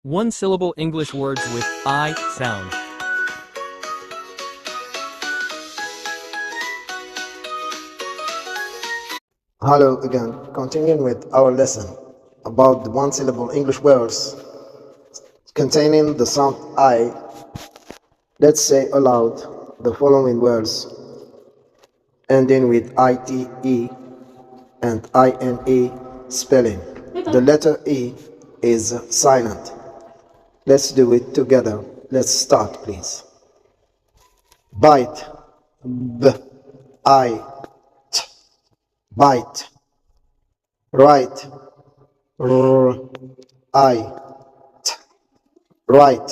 One-syllable English words with I sound. Hello again, continuing with our lesson about the one-syllable English words containing the sound I. Let's say aloud the following words ending with ite and ine spelling. The letter E is silent. Let's do it together. Let's start, please. Baɪt, baɪt, baɪt. Raɪt, raɪt, raɪt.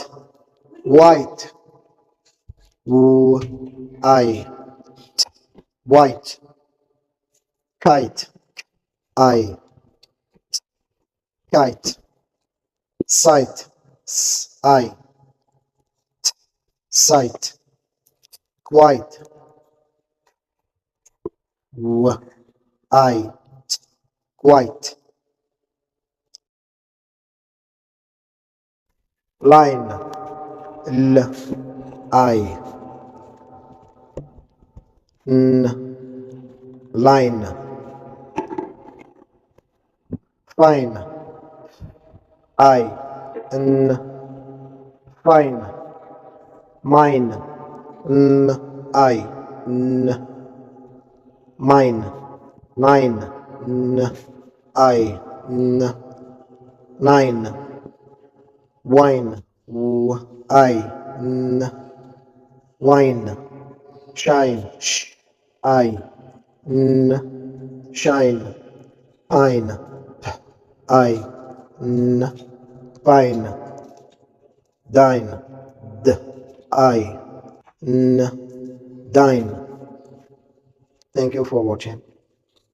Waɪt, waɪt, waɪt. Kaɪt, kaɪt. saɪt, saɪt, saɪt. kwaɪt, waɪt, kwaɪt. laɪn, laɪn. faɪn, faɪn. maɪn, maɪn. naɪn, naɪn. waɪn, waɪn. ʃaɪn, ʃaɪn. paɪn, paɪn. daɪn, daɪn. Thank you for watching.